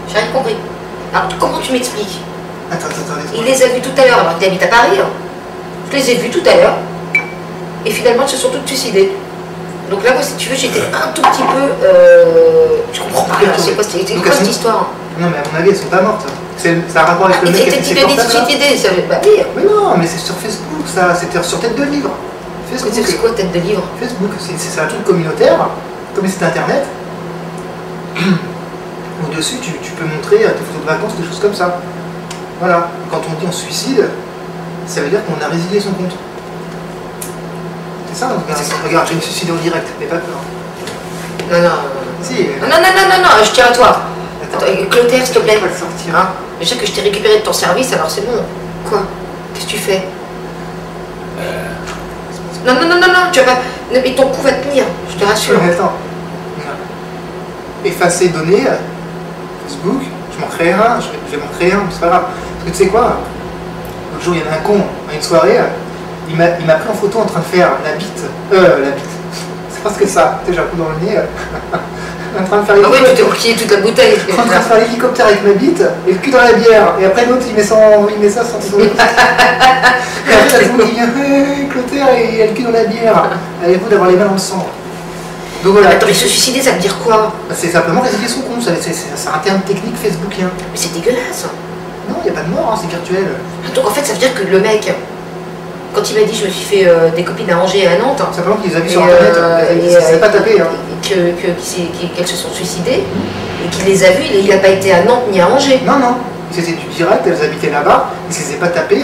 J'ai rien compris. Alors, comment tu m'expliques? Attends. Il les a vus tout à l'heure, alors qu'il habite à Paris. Hein. Je les ai vus tout à l'heure. Et finalement, ils se sont toutes suicidés. Donc là, moi, si tu veux, j'étais un tout petit peu... je comprends pas, c'est quoi cette histoire? Non, mais à mon avis, elles sont pas mortes. Ça a un rapport avec le mec qui a fait ses portables. Ça veut pas dire. Mais non, mais c'est sur Facebook, ça. C'était sur Tête de Livre. C'est quoi Tête de Livre? Facebook, c'est un truc communautaire, comme c'est Internet. Au-dessus, tu peux montrer tes photos de vacances, des choses comme ça. Voilà. Quand on dit on se suicide, ça veut dire qu'on a résilié son compte. C'est ça, regarde, je vais me suicider en direct, mais pas peur. Non. Si. Non, je tiens à toi. Attends, Clotaire, s'il te plaît. Je vais le sortir. Hein, déjà que je t'ai récupéré de ton service, alors c'est bon. Quoi? Qu'est-ce que tu fais? Non, tu vas pas... Mais ton coup va tenir, je te rassure. Mais attends. Effacer données, Facebook, je m'en crée un, je vais m'en créer un, c'est pas grave. Parce que tu sais quoi? L'autre jour, il y en a un con, à une soirée, il m'a pris en photo en train de faire la bite. C'est parce que ça, tu sais, j'ai un coup dans le nez. En train de faire l'hélicoptère. Ah oui, tu t'es oublié toute la bouteille. En train de faire l'hélicoptère avec ma bite et le cul dans la bière. Et après l'autre il met ça sans son. Et après tout le monde qui vient, Clotaire et il a le cul dans la bière. Avez-vous d'avoir les mains dans le sang? Donc voilà. Attends, mais se suicider, ça veut dire quoi? C'est simplement résilier son compte, c'est un terme technique facebookien. Mais c'est dégueulasse. Non, il n'y a pas de mort, hein, c'est virtuel. Donc en fait, ça veut dire que le mec, quand il m'a dit je me suis fait des copines à Angers et à Nantes. Simplement qu'ils les a vus sur internet, ils ne savaient pas taper. Qu'elles se sont suicidées et qu'il les a vues, il n'a pas été à Nantes ni à Angers. Non, c'était du direct, elles habitaient là-bas, ils ne se les a pas tapés,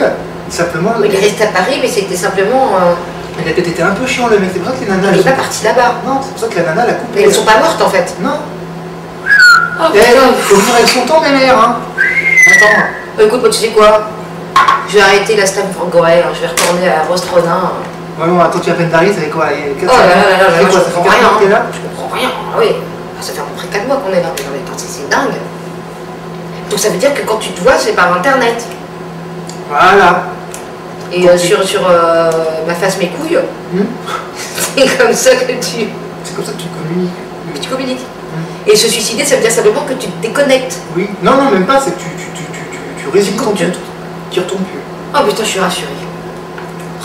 simplement. Il est resté à Paris, mais c'était simplement. Il a peut-être été un peu chiant le mec, c'est pour ça que les nanas. Il n'est pas parti là-bas. Non, c'est pour ça que la nana l'a coupé. Mais elles sont pas mortes en fait. Non. Oh, faut venir avec son temps, mes mères, hein. Attends. Écoute, moi, tu sais quoi? Je vais arrêter la Stam Francorel, je vais retourner à Rostronin. Ouais, bon, attends, tu as à peine d'arriver, ça fait quoi? Oh là là, je comprends rien. Là je comprends rien, ah oui. Ça fait à peu près 4 mois qu'on est là, mais c'est dingue. Donc ça veut dire que quand tu te vois, c'est par internet. Voilà. Et sur ma face, mes couilles, c'est comme ça que tu... C'est comme ça que tu communiques. Que tu communiques. Et se suicider, ça veut dire simplement que tu te déconnectes. Oui, non, même pas, c'est que tu résilies ton compte. Tu retournes plus. Oh putain, je suis rassurée.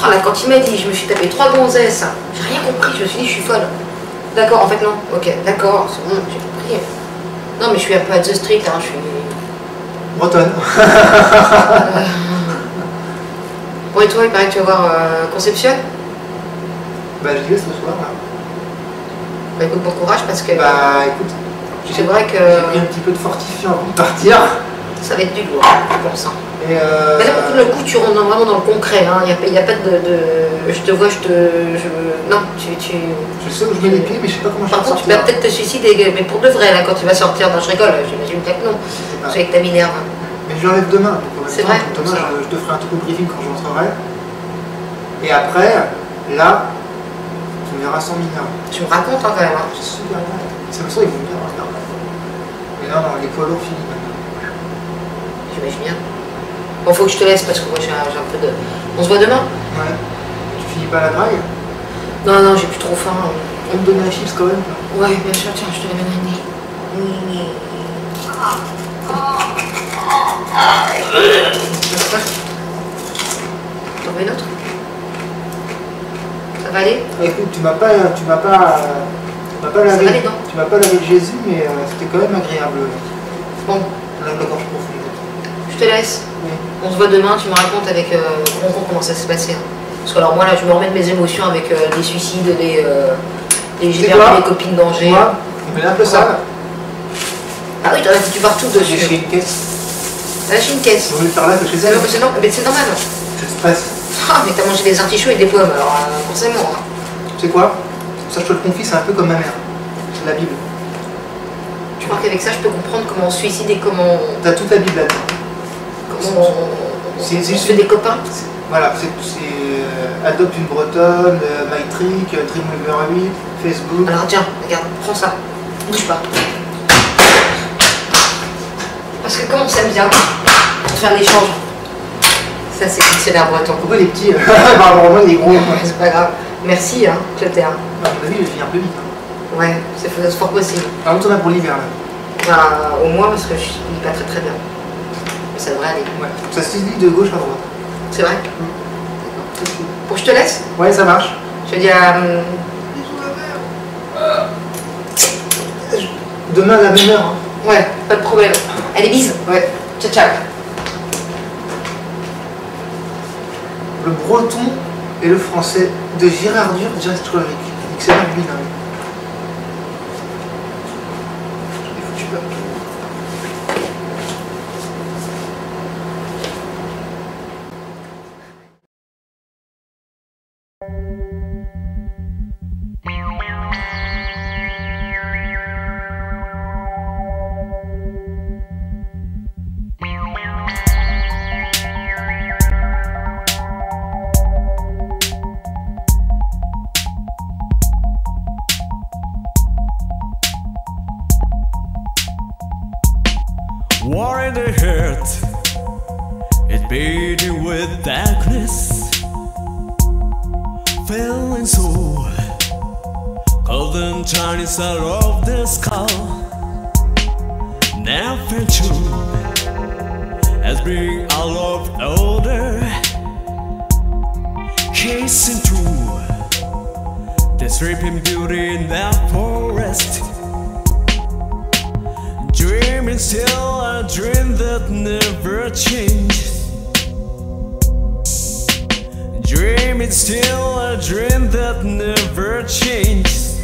Oh là, quand il m'a dit, je me suis tapé 3 gonzesses, j'ai rien compris, je me suis dit, je suis folle. D'accord, en fait, non. Ok, d'accord, c'est bon, j'ai compris. Non, mais je suis un peu à The Street, hein, je suis... Bretonne. Bon, et toi, il paraît que tu vas voir Conception? Bah, je vais ce soir, là. Bah, écoute, bon courage, parce que... Bah, écoute, c'est vrai que... j'ai pris un petit peu de fortifiant avant de partir. Ça va être du lourd, je pense. Mais là, pour le coup, tu rentres vraiment dans le concret, hein. Il n'y a pas de... Je te vois, non, tu... Je sais où je mets les pieds, mais je sais pas comment je vais Par contre, tu vas peut-être te suicider, mais pour de vrai, là, quand tu vas sortir. Non, je rigole, j'imagine bien que non. C'est avec ta minerve. Mais je l'enlève demain. C'est vrai. Thomas, je te ferai un truc au briefing quand je rentrerai. Et après, là, tu me verras sans minerve. Tu me racontes, hein, quand même. Hein. C'est super bien. C'est pour ça qu'ils vont bien, regarde. Mais non, les poids lourds finis maintenant. J'imagine bien. Bon, faut que je te laisse parce que moi j'ai un peu de... On se voit demain? Ouais. Tu finis pas la drague? Non, j'ai plus trop faim. On me donne un chips quand même? Ouais, bien sûr, tiens, je te l'amène un nez. T'en veux une autre? Ça va aller? Écoute, tu m'as pas lavé le Jésus, mais c'était quand même agréable. Bon. La gorge profonde. Je te laisse. Oui. On se voit demain, tu me racontes avec Ronron comment ça s'est passé. Parce que alors moi là, je me remets de mes émotions avec des suicides, j'ai perdu mes copines d'Angers. Moi, il me met un peu ça. Ah oui, t'en as foutu partout dessus. J'ai une caisse. T'as lâché une caisse. Vous voulez faire là que chez elle? Mais c'est normal. Je stresse. Ah, mais t'as mangé des artichauts et des pommes, alors forcément. Hein. Tu sais quoi? Ça, je te le confie, c'est un peu comme ma mère. C'est la Bible. Tu crois qu'avec ça, je peux comprendre comment on se suicide et comment... T'as toute la Bible là-dedans. Comment on se fait des copains? Voilà, c'est adopte une bretonne, MyTrick, Dreamweaver 8, Facebook. Alors tiens, regarde, prends ça. Bouge pas. Parce que comme on s'aime bien, pour faire l'échange. Ça, c'est dictionnaire breton. Pourquoi les petits par rapport à moi, les gros? C'est pas grave. Merci, Clotaire. À mon avis, je vis un peu vite. Hein. Ouais, c'est fort possible. Par contre, on a pour l'hiver là. Enfin, au moins parce que je lis pas très très bien. Mais ça devrait aller. Ouais. Ça se lit de gauche à droite. C'est vrai. Pour que je te laisse? Ouais, ça marche. Je te dis à... Demain à la même heure. Hein. Ouais, pas de problème. Allez, bise. Ouais. Ciao, ciao. Le breton et le français de Gérard Dur, Jazz-Trovic. Excellent bilingue. J'en ai foutu là. War in the heart, it beating with darkness, feeling so cold and Chinese out of the skull. Never true as being all of older, chasing through the sleeping beauty in the forest. Dreaming still a dream that never changes. Dreaming still a dream that never changes.